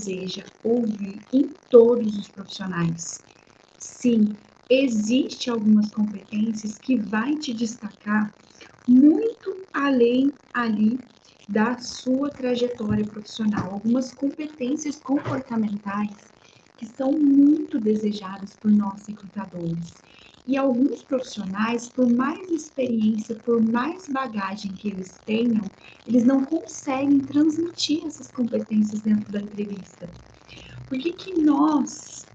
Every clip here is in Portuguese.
deseja ouvir em todos os profissionais. Sim, existe algumas competências que vai te destacar muito além ali da sua trajetória profissional, algumas competências comportamentais que são muito desejadas por nós recrutadores. E alguns profissionais, por mais experiência, por mais bagagem que eles tenham, eles não conseguem transmitir essas competências dentro da entrevista. Por que nós,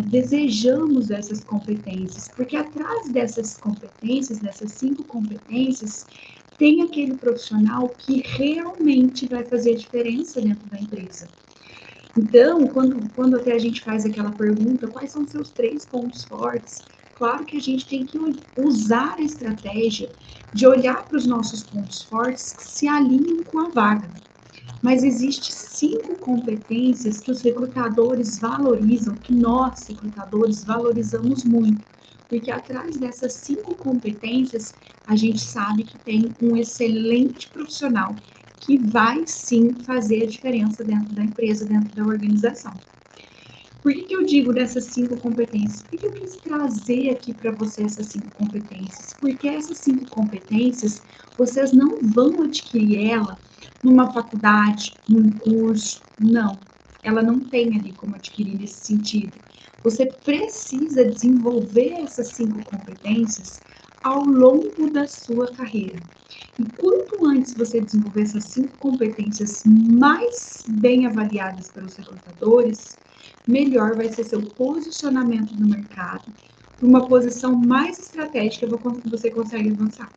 desejamos essas competências? Porque atrás dessas competências, dessas 5 competências, tem aquele profissional que realmente vai fazer a diferença dentro da empresa. Então, quando até a gente faz aquela pergunta, quais são seus 3 pontos fortes? Claro que a gente tem que usar a estratégia de olhar para os nossos pontos fortes que se alinham com a vaga. Mas existem 5 competências que os recrutadores valorizam, que nós, recrutadores, valorizamos muito. Porque atrás dessas 5 competências, a gente sabe que tem um excelente profissional que vai, sim, fazer a diferença dentro da empresa, dentro da organização. Por que eu digo dessas 5 competências? Por que eu quis trazer aqui para você essas 5 competências? Porque essas 5 competências, vocês não vão adquirir ela numa faculdade, num curso, não. Ela não tem ali como adquirir nesse sentido. Você precisa desenvolver essas 5 competências ao longo da sua carreira. E quanto antes você desenvolver essas 5 competências mais bem avaliadas pelos recrutadores, melhor vai ser seu posicionamento no mercado, para uma posição mais estratégica você consegue avançar.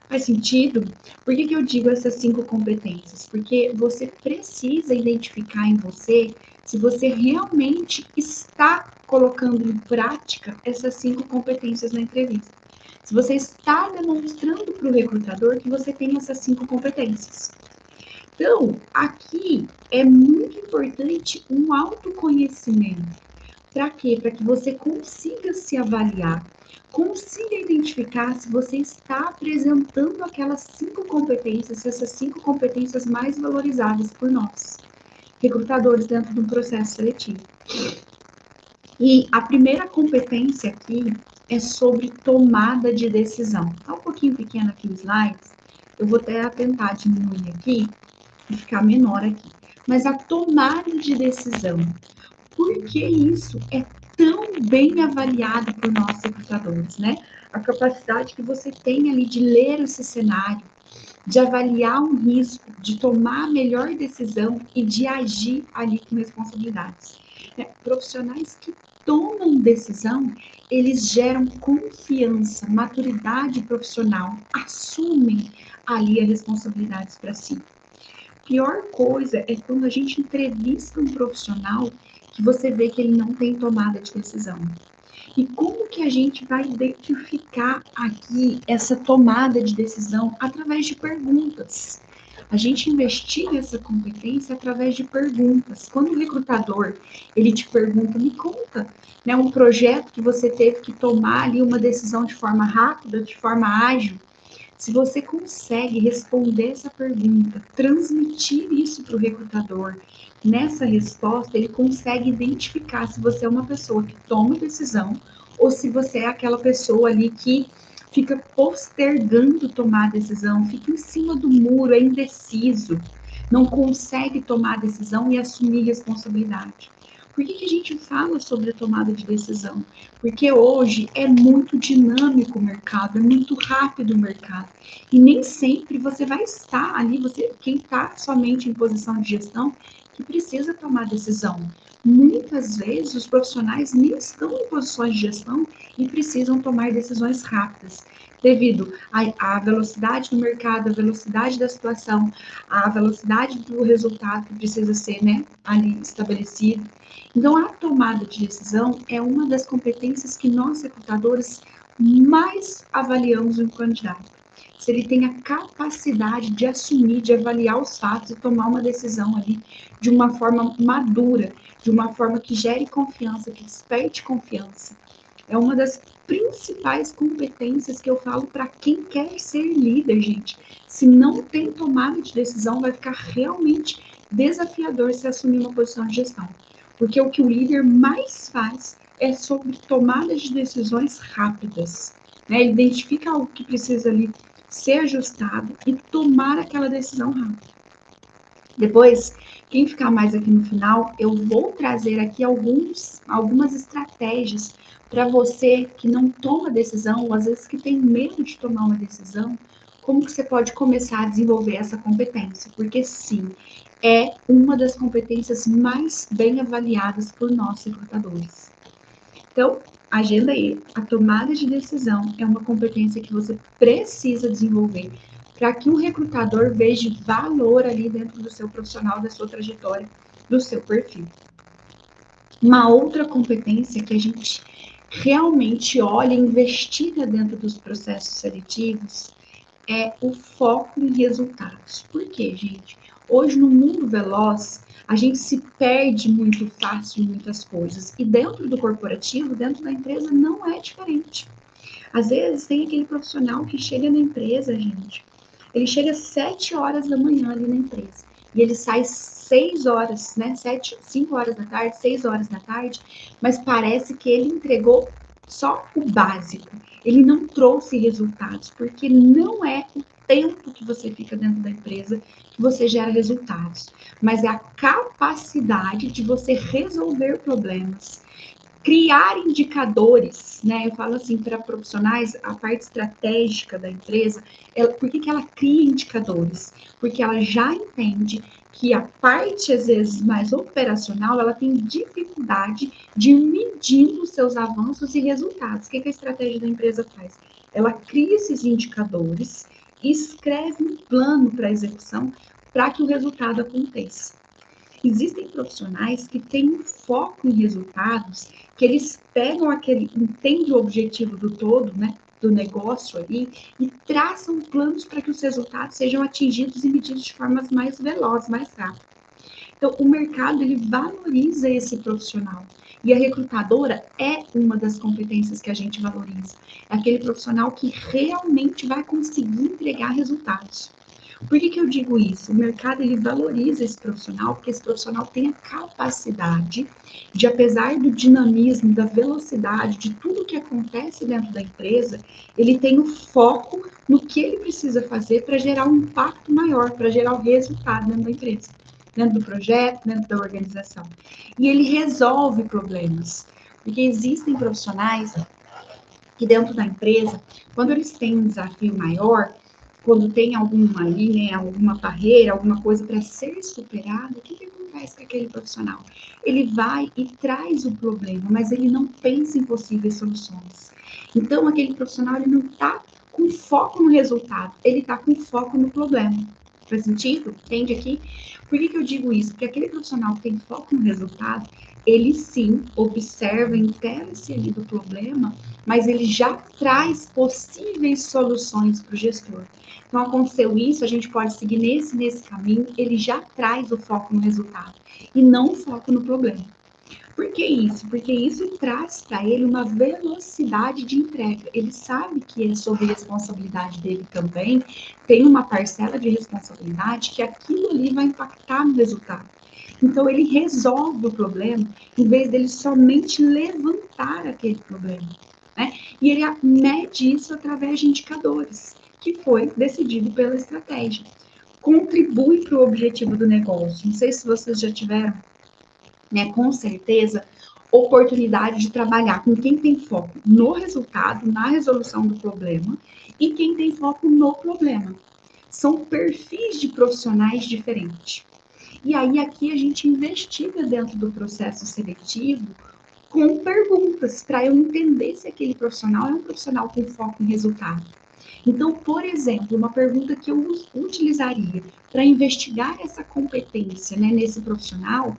Faz sentido? Por que eu digo essas 5 competências? Porque você precisa identificar em você se você realmente está colocando em prática essas 5 competências na entrevista. Se você está demonstrando para o recrutador que você tem essas 5 competências. Então, aqui é muito importante um autoconhecimento. Para quê? Para que você consiga se avaliar, consiga identificar se você está apresentando aquelas 5 competências, essas 5 competências mais valorizadas por nós, recrutadores dentro de um processo seletivo. E a primeira competência aqui é sobre tomada de decisão. Está um pouquinho pequeno aqui o slide, eu vou até tentar diminuir aqui e ficar menor aqui. Mas a tomada de decisão, por que isso é tão bem avaliado por nós recrutadores, né? A capacidade que você tem ali de ler esse cenário, de avaliar um risco, de tomar a melhor decisão e de agir ali com responsabilidades. Profissionais que tomam decisão, eles geram confiança, maturidade profissional, assumem ali as responsabilidades para si. Pior coisa é quando a gente entrevista um profissional que você vê que ele não tem tomada de decisão. E como que a gente vai identificar aqui essa tomada de decisão? Através de perguntas. A gente investiga essa competência através de perguntas. Quando o recrutador, ele te pergunta, me conta, né, um projeto que você teve que tomar ali uma decisão de forma rápida, de forma ágil, se você consegue responder essa pergunta, transmitir isso para o recrutador, nessa resposta ele consegue identificar se você é uma pessoa que toma decisão ou se você é aquela pessoa ali que fica postergando tomar a decisão, fica em cima do muro, é indeciso, não consegue tomar a decisão e assumir responsabilidade. Por que a gente fala sobre a tomada de decisão? Porque hoje é muito dinâmico o mercado, é muito rápido o mercado. E nem sempre você vai estar ali, quem está somente em posição de gestão, que precisa tomar decisão. Muitas vezes os profissionais nem estão em posições de gestão e precisam tomar decisões rápidas, devido à velocidade do mercado, à velocidade da situação, à velocidade do resultado que precisa ser, né, ali estabelecido. Então, a tomada de decisão é uma das competências que nós, recrutadores, mais avaliamos em candidato. Se ele tem a capacidade de assumir, de avaliar os fatos e tomar uma decisão ali de uma forma madura, de uma forma que gere confiança, que desperte confiança. É uma das principais competências que eu falo para quem quer ser líder, gente. Se não tem tomada de decisão, vai ficar realmente desafiador se assumir uma posição de gestão, porque o que o líder mais faz é sobre tomadas de decisões rápidas, né? Ele identifica algo que precisa ali ser ajustado e tomar aquela decisão rápida. Depois, quem ficar mais aqui no final, eu vou trazer aqui algumas estratégias para você que não toma decisão, ou às vezes que tem medo de tomar uma decisão, como que você pode começar a desenvolver essa competência, porque sim, é uma das competências mais bem avaliadas por nós recrutadores. Então, agenda aí, a tomada de decisão é uma competência que você precisa desenvolver para que o recrutador veja valor ali dentro do seu profissional, da sua trajetória, do seu perfil. Uma outra competência que a gente realmente olha e investiga dentro dos processos seletivos é o foco em resultados. Por quê, gente? Hoje, no mundo veloz, a gente se perde muito fácil em muitas coisas. E dentro do corporativo, dentro da empresa, não é diferente. Às vezes, tem aquele profissional que chega na empresa, gente, ele chega às 7 horas da manhã ali na empresa. E ele sai 6 horas, né? 5 horas da tarde, 6 horas da tarde, mas parece que ele entregou só o básico. Ele não trouxe resultados, porque não é o tempo que você fica dentro da empresa que você gera resultados, mas é a capacidade de você resolver problemas, criar indicadores, né? Eu falo assim para profissionais, a parte estratégica da empresa, por que ela cria indicadores? Porque ela já entende que a parte, às vezes, mais operacional, ela tem dificuldade de ir medindo os seus avanços e resultados. O que a estratégia da empresa faz? Ela cria esses indicadores e escreve um plano para execução para que o resultado aconteça. Existem profissionais que têm um foco em resultados, que eles pegam entendem o objetivo do todo, né, do negócio ali, e traçam planos para que os resultados sejam atingidos e medidos de formas mais velozes, mais rápidas. Então, o mercado, ele valoriza esse profissional. E a recrutadora é uma das competências que a gente valoriza. É aquele profissional que realmente vai conseguir entregar resultados. Por que eu digo isso? O mercado, ele valoriza esse profissional, porque esse profissional tem a capacidade de, apesar do dinamismo, da velocidade, de tudo que acontece dentro da empresa, ele tem o foco no que ele precisa fazer para gerar um impacto maior, para gerar o resultado dentro da empresa, dentro do projeto, dentro da organização. E ele resolve problemas, porque existem profissionais que dentro da empresa, quando eles têm um desafio maior, quando tem alguma linha, alguma barreira, alguma coisa para ser superada, o que acontece com aquele profissional? Ele vai e traz o problema, mas ele não pensa em possíveis soluções. Então, aquele profissional, ele não está com foco no resultado, ele está com foco no problema. Faz sentido? Entende aqui? Por que eu digo isso? Porque aquele profissional que tem foco no resultado, ele sim observa, entende-se ali do problema, mas ele já traz possíveis soluções para o gestor. Então, aconteceu isso, a gente pode seguir nesse caminho, ele já traz o foco no resultado e não o foco no problema. Por que isso? Porque isso traz para ele uma velocidade de entrega. Ele sabe que é sob responsabilidade dele também, tem uma parcela de responsabilidade que aquilo ali vai impactar no resultado. Então, ele resolve o problema, em vez dele somente levantar aquele problema, né? E ele mede isso através de indicadores, que foi decidido pela estratégia. Contribui para o objetivo do negócio. Não sei se vocês já tiveram, né, com certeza, oportunidade de trabalhar com quem tem foco no resultado, na resolução do problema, e quem tem foco no problema. São perfis de profissionais diferentes. E aí, aqui a gente investiga dentro do processo seletivo com perguntas para eu entender se aquele profissional é um profissional com foco em resultado. Então, por exemplo, uma pergunta que eu utilizaria para investigar essa competência, né, nesse profissional,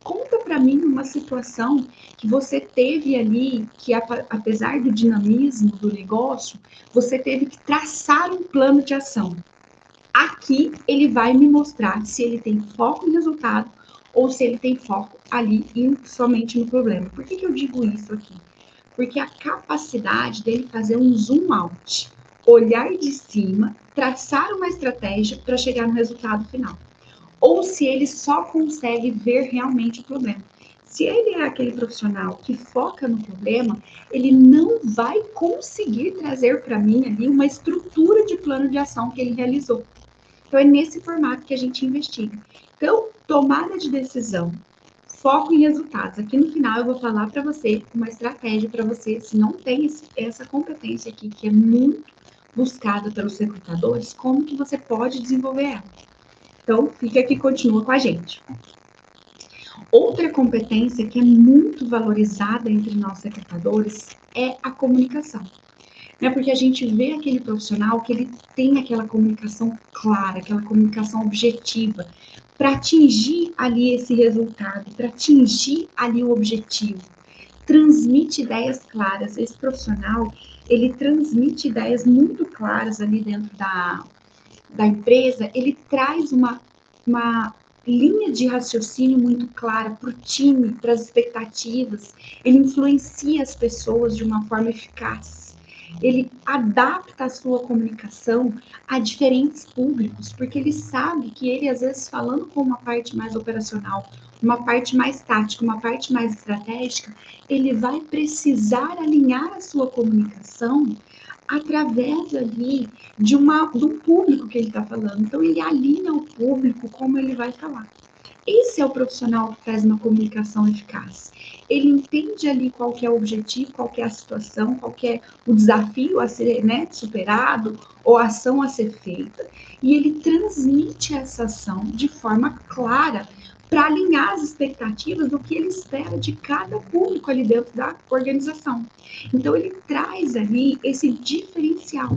conta para mim uma situação que você teve ali, que apesar do dinamismo do negócio, você teve que traçar um plano de ação. Aqui ele vai me mostrar se ele tem foco em resultado ou se ele tem foco ali somente no problema. Por que eu digo isso aqui? Porque a capacidade dele fazer um zoom out, olhar de cima, traçar uma estratégia para chegar no resultado final. ou se ele só consegue ver realmente o problema. Se ele é aquele profissional que foca no problema, ele não vai conseguir trazer para mim ali uma estrutura de plano de ação que ele realizou. Então, é nesse formato que a gente investiga. Então, tomada de decisão, foco em resultados. Aqui no final eu vou falar para você uma estratégia para você, se não tem essa competência aqui, que é muito buscada pelos recrutadores, como que você pode desenvolver ela. Então, fica aqui, continua com a gente. Outra competência que é muito valorizada entre nós recrutadores é a comunicação. Né? Porque a gente vê aquele profissional que ele tem aquela comunicação clara, aquela comunicação objetiva, para atingir ali esse resultado, para atingir ali o objetivo. Transmite ideias claras. Esse profissional, ele transmite ideias muito claras ali dentro da empresa, ele traz uma linha de raciocínio muito clara para o time, para as expectativas, ele influencia as pessoas de uma forma eficaz. Ele adapta a sua comunicação a diferentes públicos, porque ele sabe que ele, às vezes, falando com uma parte mais operacional, uma parte mais tática, uma parte mais estratégica, ele vai precisar alinhar a sua comunicação através ali de um público que ele está falando. Então, ele alinha o público como ele vai falar. Esse é o profissional que faz uma comunicação eficaz. Ele entende ali qual que é o objetivo, qual que é a situação, qual que é o desafio a ser, né, superado ou a ação a ser feita, e ele transmite essa ação de forma clara para alinhar as expectativas do que ele espera de cada público ali dentro da organização. Então, ele traz ali esse diferencial.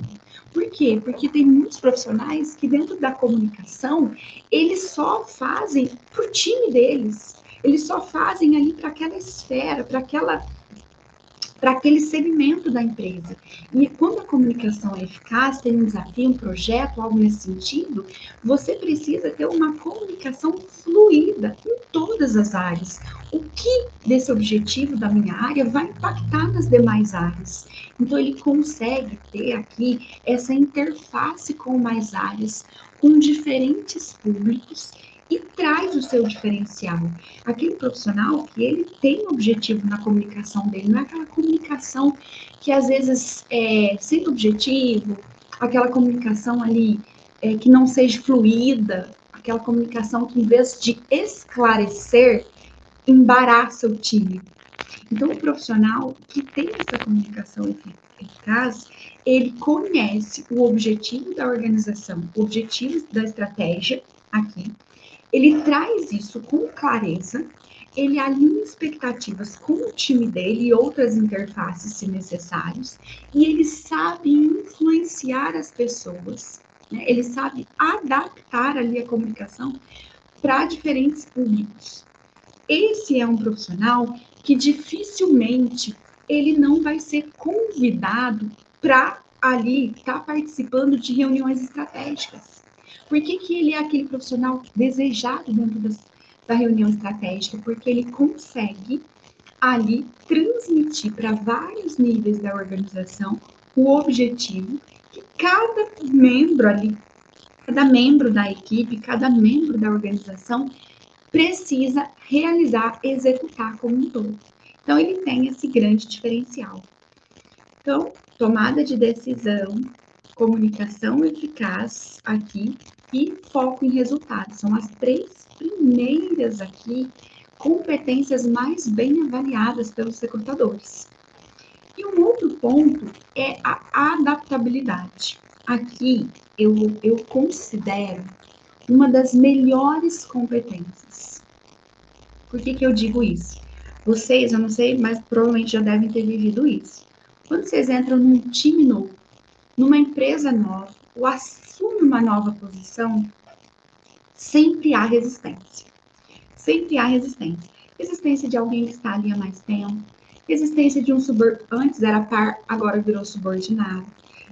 Por quê? Porque tem muitos profissionais que dentro da comunicação, eles só fazem para o time deles, eles só fazem ali para aquela esfera, para aquele segmento da empresa. E quando a comunicação é eficaz, tem um desafio, um projeto, algo nesse sentido, você precisa ter uma comunicação fluida em todas as áreas. O que desse objetivo da minha área vai impactar nas demais áreas? Então, ele consegue ter aqui essa interface com mais áreas, com diferentes públicos, e traz o seu diferencial. Aquele profissional que ele tem objetivo na comunicação dele, não é aquela comunicação que às vezes é sem objetivo, aquela comunicação ali que não seja fluida, aquela comunicação que em vez de esclarecer, embaraça o time. Então, o profissional que tem essa comunicação eficaz, ele conhece o objetivo da organização, o objetivo da estratégia aqui, ele traz isso com clareza, ele alinha expectativas com o time dele e outras interfaces, se necessários, e ele sabe influenciar as pessoas, né? Ele sabe adaptar ali a comunicação para diferentes públicos. Esse é um profissional que dificilmente ele não vai ser convidado para ali estar participando de reuniões estratégicas. Por que ele é aquele profissional desejado dentro da reunião estratégica? Porque ele consegue ali transmitir para vários níveis da organização o objetivo que cada membro ali, cada membro da equipe, cada membro da organização precisa realizar, executar como um todo. Então, ele tem esse grande diferencial. Então, tomada de decisão, comunicação eficaz aqui e foco em resultados. São as três primeiras aqui competências mais bem avaliadas pelos recrutadores. E um outro ponto é a adaptabilidade. Aqui eu considero uma das melhores competências. Por que eu digo isso? Vocês, eu não sei, mas provavelmente já devem ter vivido isso. Quando vocês entram num time novo, numa empresa nova, ou assume uma nova posição, sempre há resistência. Sempre há resistência. Resistência de alguém que está ali há mais tempo, resistência de um antes era par, agora virou subordinado.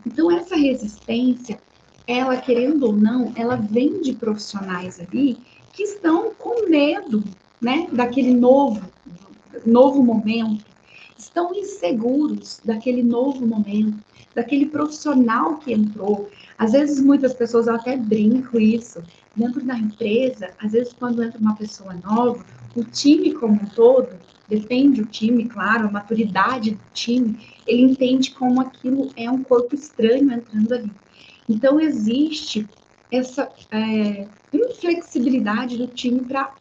Então, essa resistência, ela, querendo ou não, ela vem de profissionais ali que estão com medo, né, daquele novo momento, estão inseguros daquele novo momento, daquele profissional que entrou. Às vezes, muitas pessoas até brincam isso, dentro da empresa, às vezes quando entra uma pessoa nova, o time como um todo, depende do time, claro, a maturidade do time, ele entende como aquilo é um corpo estranho entrando ali. Então, existe essa inflexibilidade do time para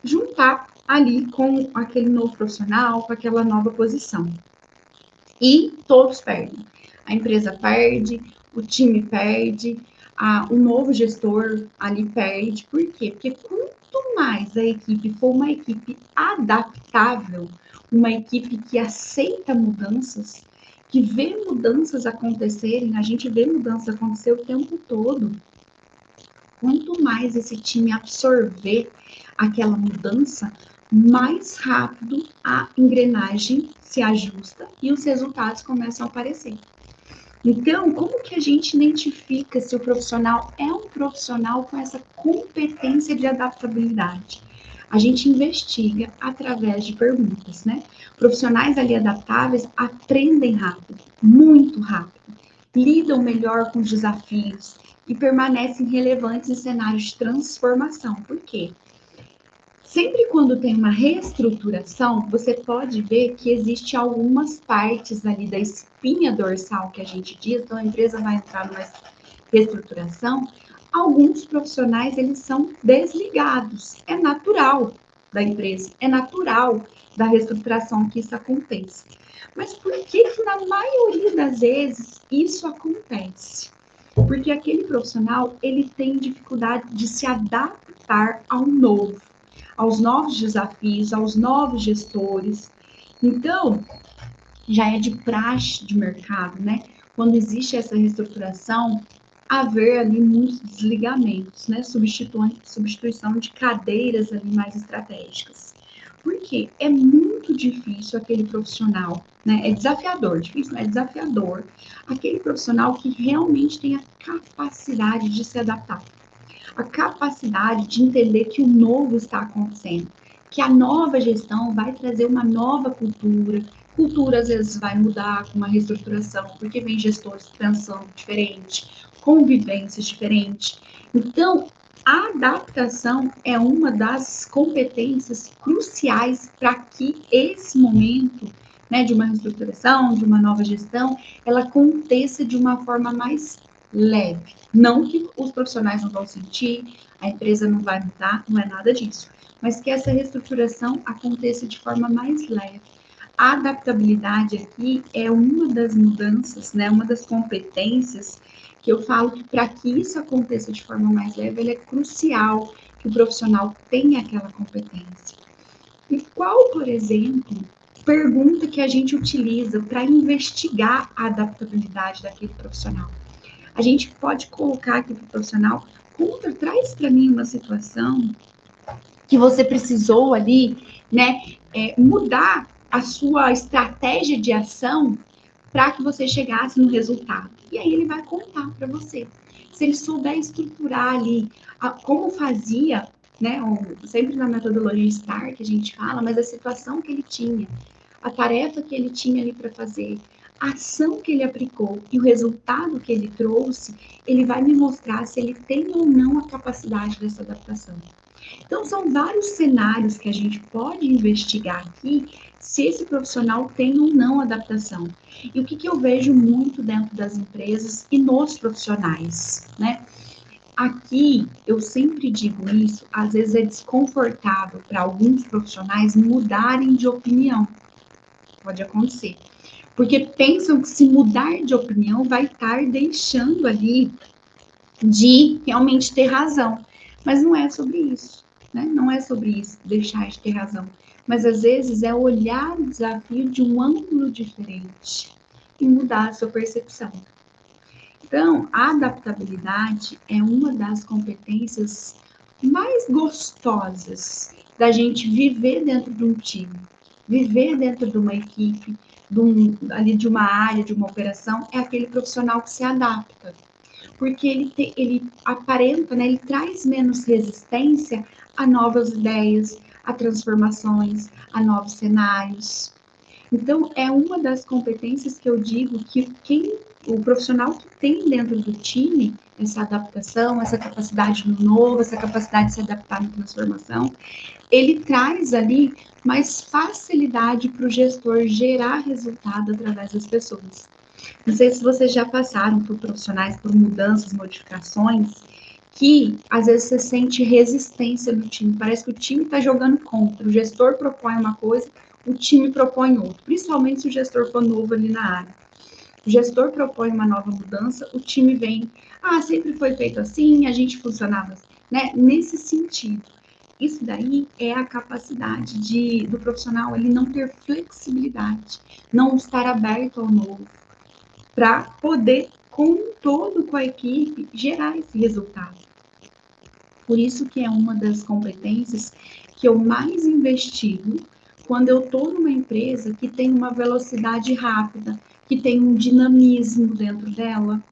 juntar ali com aquele novo profissional, com aquela nova posição. E todos perdem. A empresa perde, o time perde, o novo gestor ali perde. Por quê? Porque quanto mais a equipe for uma equipe adaptável, uma equipe que aceita mudanças, que vê mudanças acontecerem, a gente vê mudanças acontecer o tempo todo. Quanto mais esse time absorver aquela mudança, mais rápido a engrenagem se ajusta e os resultados começam a aparecer. Então, como que a gente identifica se o profissional é um profissional com essa competência de adaptabilidade? A gente investiga através de perguntas, né? Profissionais ali adaptáveis aprendem rápido, muito rápido, lidam melhor com os desafios e permanecem relevantes em cenários de transformação. Por quê? Sempre quando tem uma reestruturação, você pode ver que existe algumas partes ali da espinha dorsal que a gente diz, então a empresa vai entrar numa reestruturação, alguns profissionais eles são desligados, é natural da empresa, é natural da reestruturação que isso aconteça. Mas por que na maioria das vezes isso acontece? Porque aquele profissional ele tem dificuldade de se adaptar ao novo, aos novos desafios, aos novos gestores. Então, já é de praxe de mercado, né? Quando existe essa reestruturação, haver ali muitos desligamentos, né? Substituição de cadeiras ali mais estratégicas. Porque é muito difícil aquele profissional, né? É desafiador, difícil, mas é desafiador. Aquele profissional que realmente tem a capacidade de se adaptar, a capacidade de entender que o novo está acontecendo, que a nova gestão vai trazer uma nova cultura. Cultura às vezes vai mudar com uma reestruturação, porque vem gestores pensando diferente, convivências diferentes. Então, a adaptação é uma das competências cruciais para que esse momento, né, de uma reestruturação, de uma nova gestão, ela aconteça de uma forma mais leve. Não que os profissionais não vão sentir, a empresa não vai mudar, não é nada disso. Mas que essa reestruturação aconteça de forma mais leve. A adaptabilidade aqui é uma das mudanças, né, uma das competências que eu falo que para que isso aconteça de forma mais leve, ele é crucial que o profissional tenha aquela competência. E qual, por exemplo, pergunta que a gente utiliza para investigar a adaptabilidade daquele profissional? A gente pode colocar aqui para o profissional, traz para mim uma situação que você precisou ali, né, mudar a sua estratégia de ação para que você chegasse no resultado. E aí ele vai contar para você. Se ele souber estruturar ali como fazia, né, sempre na metodologia STAR que a gente fala, mas a situação que ele tinha, a tarefa que ele tinha ali para fazer, a ação que ele aplicou e o resultado que ele trouxe, ele vai me mostrar se ele tem ou não a capacidade dessa adaptação. Então, são vários cenários que a gente pode investigar aqui se esse profissional tem ou não adaptação. E o que eu vejo muito dentro das empresas e nos profissionais, né? Aqui, eu sempre digo isso, às vezes é desconfortável para alguns profissionais mudarem de opinião. Pode acontecer. Porque pensam que se mudar de opinião vai estar deixando ali de realmente ter razão. Mas não é sobre isso, né? Não é sobre isso, deixar de ter razão. Mas às vezes é olhar o desafio de um ângulo diferente e mudar a sua percepção. Então, a adaptabilidade é uma das competências mais gostosas da gente viver dentro de um time, viver dentro de uma equipe, de uma área, de uma operação, é aquele profissional que se adapta. Porque ele aparenta, né, ele traz menos resistência a novas ideias, a transformações, a novos cenários. Então, é uma das competências que eu digo que quem o profissional que tem dentro do time essa adaptação, essa capacidade no novo, essa capacidade de se adaptar na transformação, ele traz ali mais facilidade para o gestor gerar resultado através das pessoas. Não sei se vocês já passaram por profissionais, por mudanças, modificações, que às vezes você sente resistência do time. Parece que o time está jogando contra. O gestor propõe uma coisa, o time propõe outra. Principalmente se o gestor for novo ali na área. O gestor propõe uma nova mudança, o time vem, sempre foi feito assim, a gente funcionava, né? Nesse sentido. Isso daí é a capacidade do profissional ele não ter flexibilidade, não estar aberto ao novo, para poder, com a equipe, gerar esse resultado. Por isso que é uma das competências que eu mais investigo quando eu estou numa empresa que tem uma velocidade rápida, que tem um dinamismo dentro dela,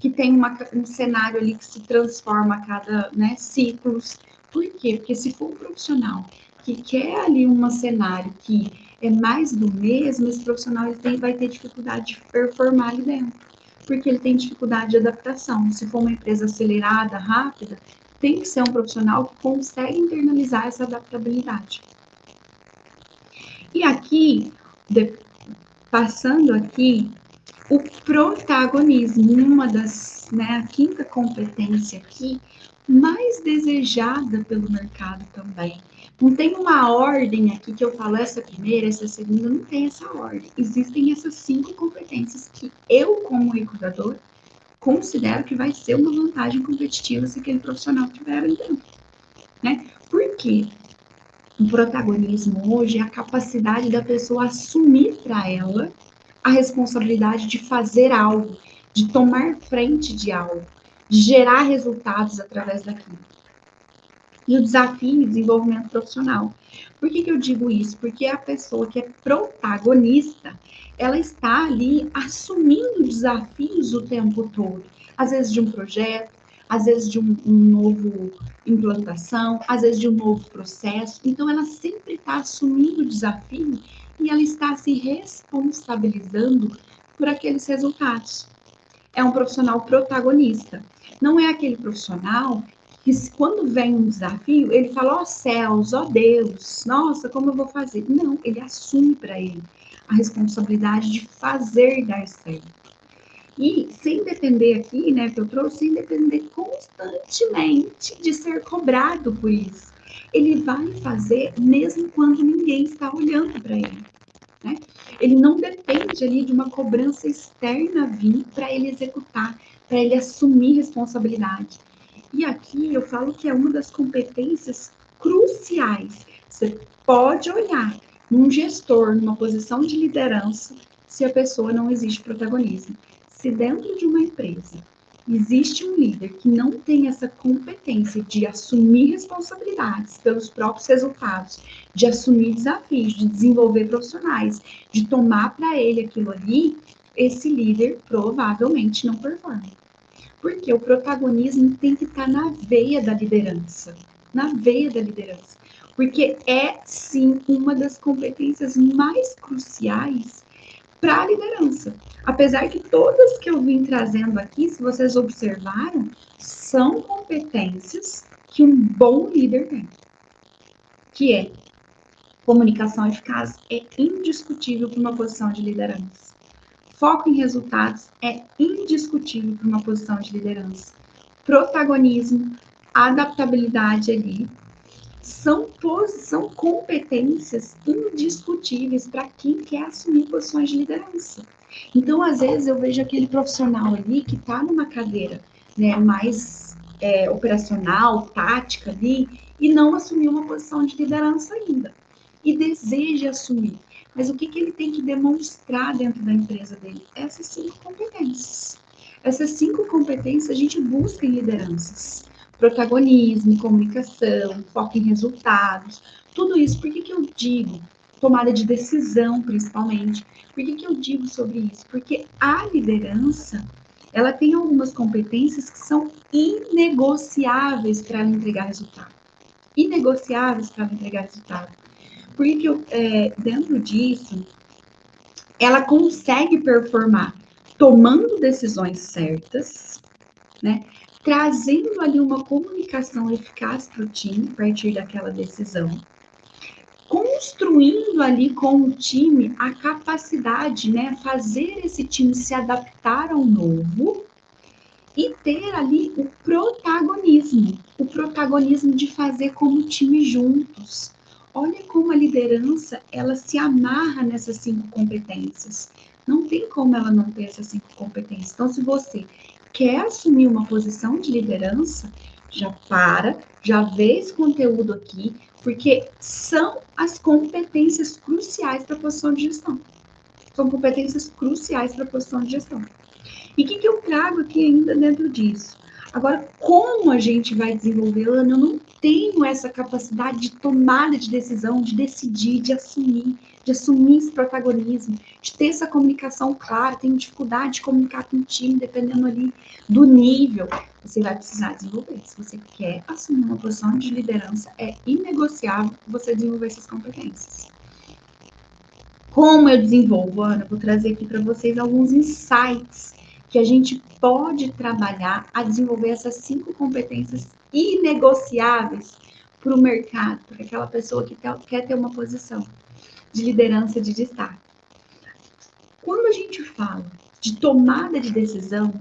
que tem um cenário ali que se transforma a cada ciclos. Por quê? Porque se for um profissional que quer ali um cenário que é mais do mesmo, esse profissional vai ter dificuldade de performar ali dentro, porque ele tem dificuldade de adaptação. Se for uma empresa acelerada, rápida, tem que ser um profissional que consegue internalizar essa adaptabilidade. E aqui, passando aqui, o protagonismo, uma das, a quinta competência aqui, mais desejada pelo mercado também. Não tem uma ordem aqui que eu falo essa primeira, essa segunda, não tem essa ordem. Existem essas 5 competências que eu, como recrutador, considero que vai ser uma vantagem competitiva se aquele profissional tiver ali dentro, né? Por quê? O protagonismo hoje é a capacidade da pessoa assumir para ela a responsabilidade de fazer algo, de tomar frente de algo, de gerar resultados através daquilo. E o desafio e desenvolvimento profissional. Por que eu digo isso? Porque a pessoa que é protagonista, ela está ali assumindo desafios o tempo todo. Às vezes de um projeto, às vezes de um novo implantação, às vezes de um novo processo. Então, ela sempre está assumindo o desafio e ela está se responsabilizando por aqueles resultados. É um profissional protagonista. Não é aquele profissional que quando vem um desafio, ele fala, ó céus, ó Deus, nossa, como eu vou fazer? Não, ele assume para ele a responsabilidade de fazer dar certo. E sem depender aqui, que eu trouxe, sem depender constantemente de ser cobrado por isso. Ele vai fazer mesmo quando ninguém está olhando para ele. Né? Ele não depende ali de uma cobrança externa vir para ele executar, para ele assumir responsabilidade. E aqui eu falo que é uma das competências cruciais. Você pode olhar num gestor, numa posição de liderança, se a pessoa não existe protagonismo. Se dentro de uma empresa existe um líder que não tem essa competência de assumir responsabilidades pelos próprios resultados, de assumir desafios, de desenvolver profissionais, de tomar para ele aquilo ali, esse líder provavelmente não performa. Porque o protagonismo tem que estar na veia da liderança. Na veia da liderança. Porque é, sim, uma das competências mais cruciais para a liderança. Apesar que todas que eu vim trazendo aqui, se vocês observaram, são competências que um bom líder tem. Que é comunicação eficaz, é indiscutível para uma posição de liderança. Foco em resultados é indiscutível para uma posição de liderança. Protagonismo, adaptabilidade ali, são competências indiscutíveis para quem quer assumir posições de liderança. Então, às vezes, eu vejo aquele profissional ali que está numa cadeira mais operacional, tática ali, e não assumiu uma posição de liderança ainda. E deseja assumir. Mas o que ele tem que demonstrar dentro da empresa dele? Essas 5 competências. Essas 5 competências a gente busca em lideranças. Protagonismo, comunicação, foco em resultados, tudo isso. Por que eu digo? Tomada de decisão, principalmente. Por que eu digo sobre isso? Porque a liderança, ela tem algumas competências que são inegociáveis para ela entregar resultado. Inegociáveis para ela entregar resultado. Porque dentro disso, ela consegue performar tomando decisões certas, né? Trazendo ali uma comunicação eficaz para o time a partir daquela decisão, construindo ali com o time a capacidade, né? Fazer esse time se adaptar ao novo e ter ali o protagonismo de fazer como time juntos. Olha como a liderança, ela se amarra nessas 5 competências. Não tem como ela não ter essas 5 competências. Então, se você quer assumir uma posição de liderança, já vê esse conteúdo aqui, porque são as competências cruciais para a posição de gestão. São competências cruciais para a posição de gestão. E o que eu trago aqui ainda dentro disso? Agora, como a gente vai desenvolver, Ana? Eu não tenho essa capacidade de tomada de decisão, de decidir, de assumir esse protagonismo, de ter essa comunicação clara, tenho dificuldade de comunicar com o time, dependendo ali do nível. Você vai precisar desenvolver. Se você quer assumir uma posição de liderança, é inegociável você desenvolver essas competências. Como eu desenvolvo, Ana? Vou trazer aqui para vocês alguns insights que a gente pode trabalhar a desenvolver essas 5 competências inegociáveis para o mercado, para aquela pessoa que quer ter uma posição de liderança de destaque. Quando a gente fala de tomada de decisão,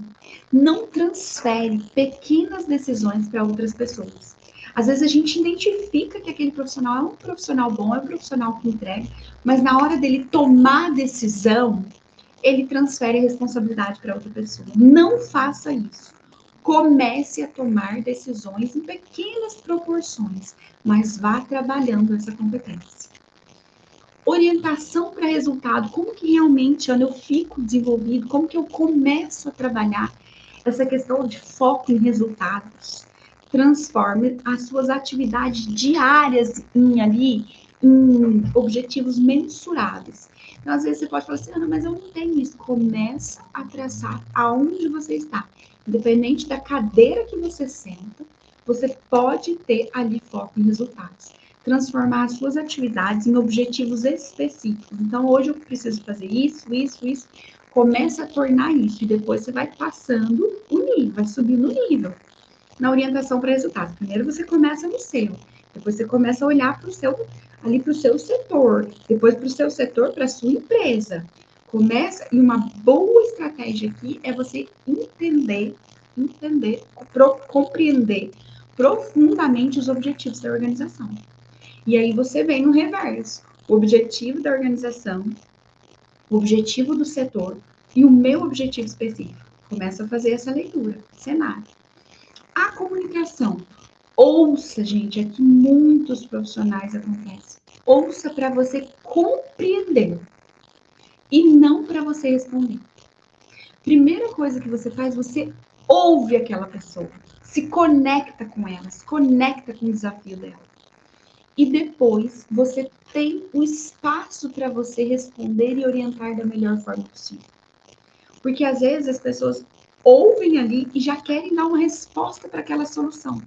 não transfere pequenas decisões para outras pessoas. Às vezes a gente identifica que aquele profissional é um profissional bom, é um profissional que entrega, mas na hora dele tomar a decisão, ele transfere a responsabilidade para outra pessoa. Não faça isso. Comece a tomar decisões em pequenas proporções, mas vá trabalhando essa competência. Orientação para resultado. Como que realmente, Ana, eu fico desenvolvido? Como que eu começo a trabalhar essa questão de foco em resultados? Transforme as suas atividades diárias em objetivos mensuráveis. Então, às vezes você pode falar assim, Ana, mas eu não tenho isso. Começa a traçar aonde você está. Independente da cadeira que você senta, você pode ter ali foco em resultados. Transformar as suas atividades em objetivos específicos. Então, hoje eu preciso fazer isso. Começa a tornar isso e depois você vai passando o nível, vai subindo o nível na orientação para resultados. Primeiro você começa no seu, depois você começa a olhar para o seu setor, depois para o seu setor, para a sua empresa. Começa, e uma boa estratégia aqui é você compreender profundamente os objetivos da organização. E aí você vem no reverso, o objetivo da organização, o objetivo do setor e o meu objetivo específico. Começa a fazer essa leitura, cenário. A comunicação. Ouça, gente, é que muitos profissionais acontecem. Ouça para você compreender e não para você responder. Primeira coisa que você faz, você ouve aquela pessoa, se conecta com ela, se conecta com o desafio dela. E depois você tem o espaço para você responder e orientar da melhor forma possível. Porque às vezes as pessoas ouvem ali e já querem dar uma resposta para aquela solução.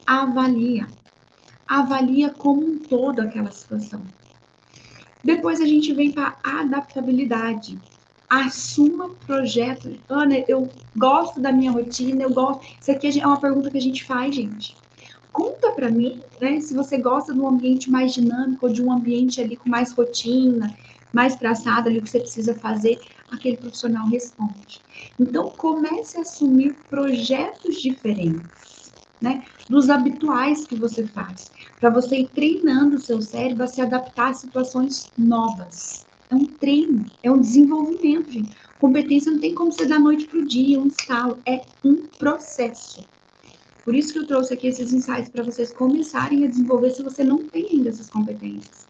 Avalia como um todo aquela situação. Depois a gente vem para a adaptabilidade. Assuma projeto. Ana, eu gosto da minha rotina, eu gosto. Isso aqui é uma pergunta que a gente faz, gente. Conta para mim, né, se você gosta de um ambiente mais dinâmico ou de um ambiente ali com mais rotina, mais traçado ali o que você precisa fazer, aquele profissional responde. Então, comece a assumir projetos diferentes, né, dos habituais que você faz, para você ir treinando o seu cérebro a se adaptar a situações novas. É um treino, é um desenvolvimento, gente. Competência não tem como ser da noite para o dia, um estalo, é um processo. Por isso que eu trouxe aqui esses insights para vocês começarem a desenvolver se você não tem ainda essas competências.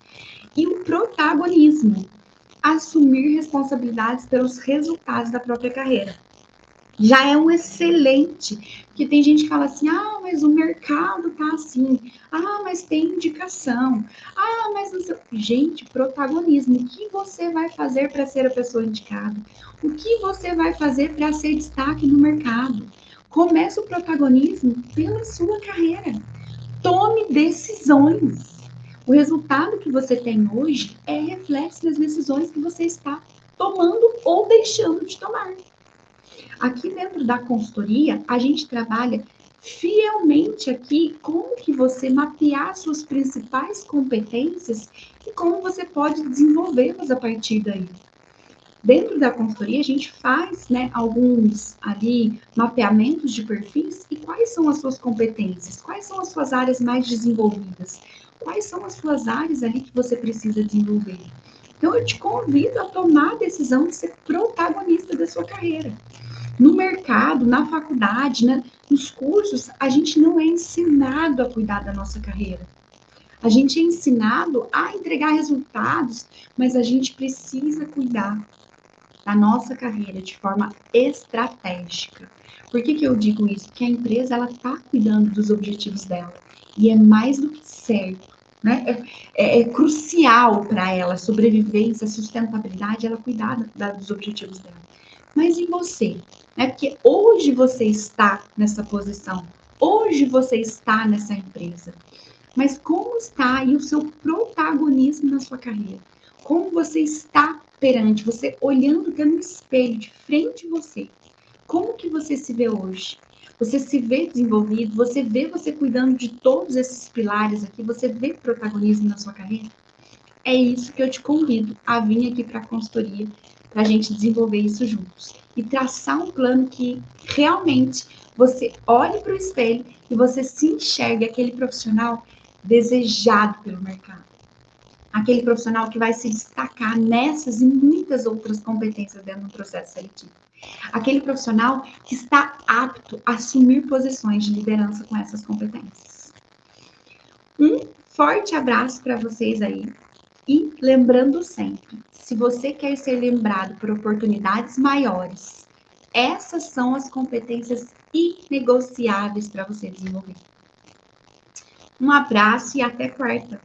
E o protagonismo, assumir responsabilidades pelos resultados da própria carreira. Já é um excelente, porque tem gente que fala assim, mas o mercado tá assim, mas tem indicação, mas não sei... Gente, protagonismo, o que você vai fazer para ser a pessoa indicada? O que você vai fazer para ser destaque no mercado? Comece o protagonismo pela sua carreira. Tome decisões. O resultado que você tem hoje é reflexo das decisões que você está tomando ou deixando de tomar. Aqui dentro da consultoria, a gente trabalha fielmente aqui como que você mapear suas principais competências e como você pode desenvolvê-las a partir daí. Dentro da consultoria, a gente faz, né, alguns ali mapeamentos de perfis e quais são as suas competências, quais são as suas áreas mais desenvolvidas, quais são as suas áreas ali que você precisa desenvolver. Então, eu te convido a tomar a decisão de ser protagonista da sua carreira. No mercado, na faculdade, né, nos cursos, a gente não é ensinado a cuidar da nossa carreira. A gente é ensinado a entregar resultados, mas a gente precisa cuidar da nossa carreira de forma estratégica. Por que eu digo isso? Porque a empresa ela está cuidando dos objetivos dela e é mais do que certo, né? É crucial para ela a sobrevivência, a sustentabilidade, ela cuidar dos objetivos dela. Mas e você? Né? Porque hoje você está nessa posição, hoje você está nessa empresa. Mas como está aí o seu protagonismo na sua carreira? Como você está perante, você olhando no espelho de frente de você? Como que você se vê hoje? Você se vê desenvolvido? Você vê você cuidando de todos esses pilares aqui? Você vê protagonismo na sua carreira? É isso que eu te convido a vir aqui para a consultoria, para a gente desenvolver isso juntos. E traçar um plano que realmente você olhe para o espelho e você se enxergue aquele profissional desejado pelo mercado. Aquele profissional que vai se destacar nessas e muitas outras competências dentro do processo seletivo. Aquele profissional que está apto a assumir posições de liderança com essas competências. Um forte abraço para vocês aí. E lembrando sempre, se você quer ser lembrado por oportunidades maiores, essas são as competências inegociáveis para você desenvolver. Um abraço e até quarta!